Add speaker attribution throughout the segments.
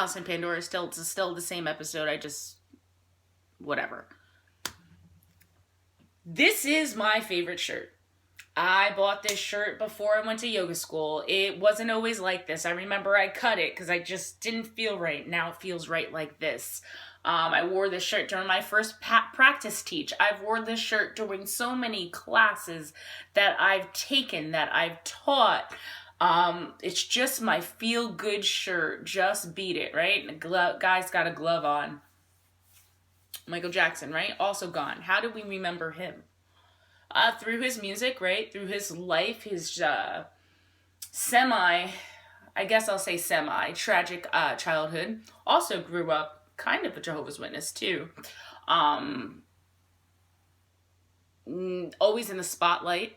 Speaker 1: Alison Pandora is still the same episode. I just, whatever. This is my favorite shirt. I bought this shirt before I went to yoga school. It wasn't always like this. I remember I cut it because I just didn't feel right. Now it feels right like this. I wore this shirt during my first practice teach. I've worn this shirt during so many classes that I've taken, that I've taught. It's just my feel-good shirt. Just beat it, right? The guy's got a glove on. Michael Jackson, right? Also gone. How do we remember him? Through his music, right? Through his life, his semi-tragic childhood. Also grew up kind of a Jehovah's Witness, too. Always in the spotlight.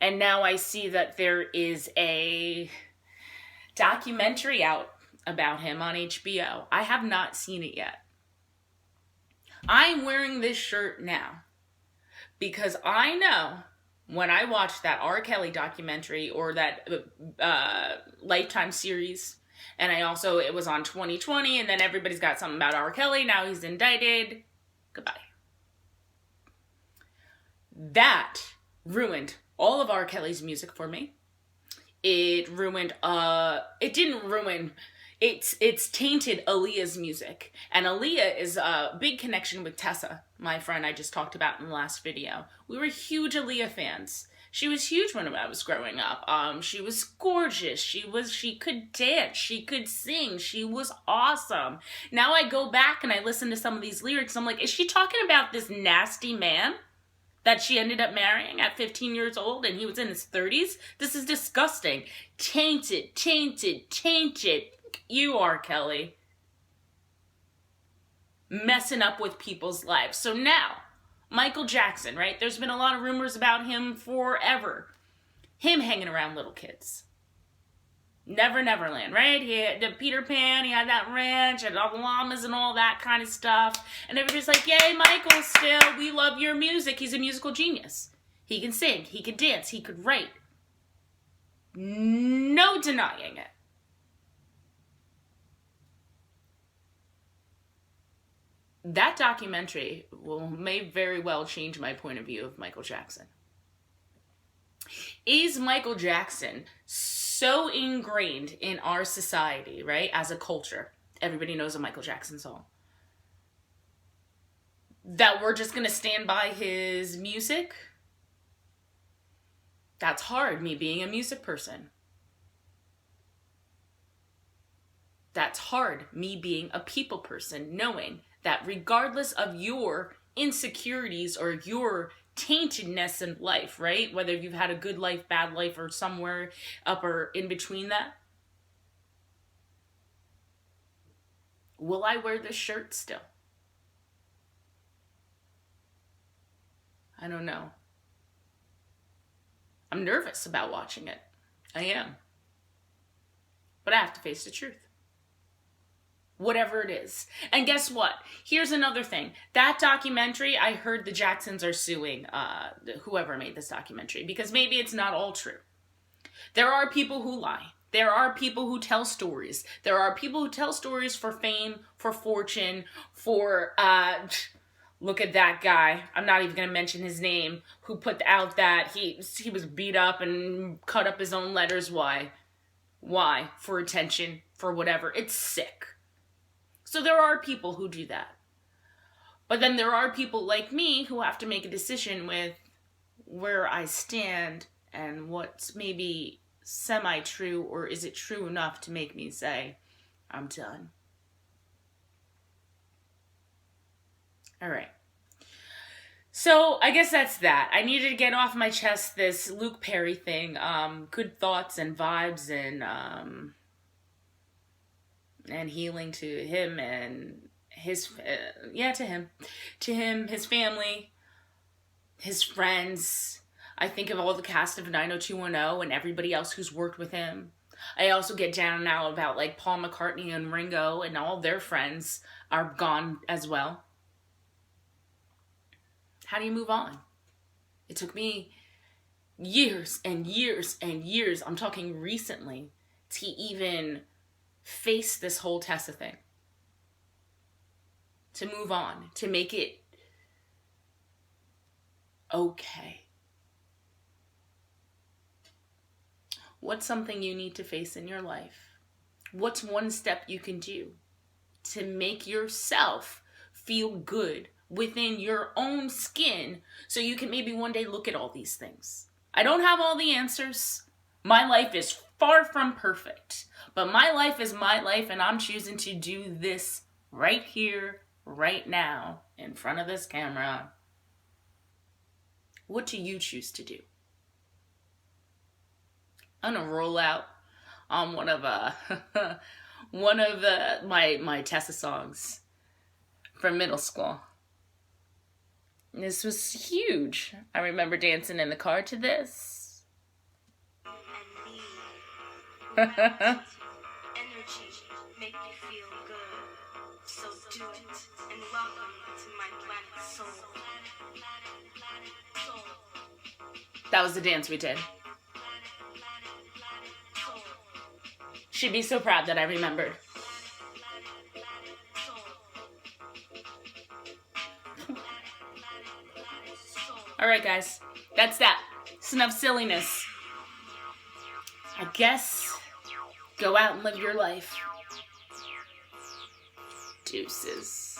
Speaker 1: And now I see that there is a documentary out about him on HBO. I have not seen it yet. I'm wearing this shirt now because I know when I watched that R. Kelly documentary or that Lifetime series, and it was on 2020, and then everybody's got something about R. Kelly, now he's indicted. Goodbye. That ruined all of R. Kelly's music for me. It's tainted Aaliyah's music. And Aaliyah is a big connection with Tessa, my friend I just talked about in the last video. We were huge Aaliyah fans. She was huge when I was growing up. She was gorgeous. She could dance. She could sing. She was awesome. Now I go back and I listen to some of these lyrics. I'm like, is she talking about this nasty man that she ended up marrying at 15 years old and he was in his 30s? This is disgusting. Tainted, tainted, tainted. You are, Kelly. Messing up with people's lives. So now, Michael Jackson, right? There's been a lot of rumors about him forever. Him hanging around little kids. Never Neverland, right? He had the Peter Pan, he had that ranch, and all the llamas and all that kind of stuff. And everybody's like, yay, Michael, still, we love your music. He's a musical genius. He can sing, he can dance, he could write. No denying it. That documentary may very well change my point of view of Michael Jackson. Is Michael Jackson so ingrained in our society, right, as a culture? Everybody knows a Michael Jackson song. That we're just going to stand by his music? That's hard, me being a music person. That's hard, me being a people person, knowing that regardless of your insecurities or your taintedness in life, right? Whether you've had a good life, bad life, or somewhere up or in between that. Will I wear this shirt still? I don't know. I'm nervous about watching it. I am. But I have to face the truth. Whatever it is. And guess what? Here's another thing. That documentary, I heard the Jacksons are suing whoever made this documentary because maybe it's not all true. There are people who lie. There are people who tell stories. There are people who tell stories for fame, for fortune, for, look at that guy. I'm not even going to mention his name, who put out that he was beat up and cut up his own letters. Why? Why? For attention, for whatever. It's sick. So there are people who do that. But then there are people like me who have to make a decision with where I stand and what's maybe semi-true, or is it true enough to make me say, I'm done. All right. So I guess that's that. I needed to get off my chest this Luke Perry thing. Good thoughts and vibes and healing to him and his, to him, his family, his friends. I think of all the cast of 90210 and everybody else who's worked with him. I also get down now about like Paul McCartney and Ringo and all their friends are gone as well. How do you move on? It took me years and years and years, I'm talking recently, to even face this whole Tessa thing. To move on, to make it okay. What's something you need to face in your life? What's one step you can do to make yourself feel good within your own skin so you can maybe one day look at all these things? I don't have all the answers. My life is far from perfect, but my life is my life, and I'm choosing to do this right here, right now, in front of this camera. What do you choose to do? I'm gonna roll out on one of my Tessa songs from middle school. This was huge. I remember dancing in the car to this.
Speaker 2: Energy make me feel good, so do it, and welcome to my planet soul.
Speaker 1: That was the dance we did. She'd be so proud that I remembered. Alright guys, that's that. It's enough silliness. I guess go out and live your life. Deuces.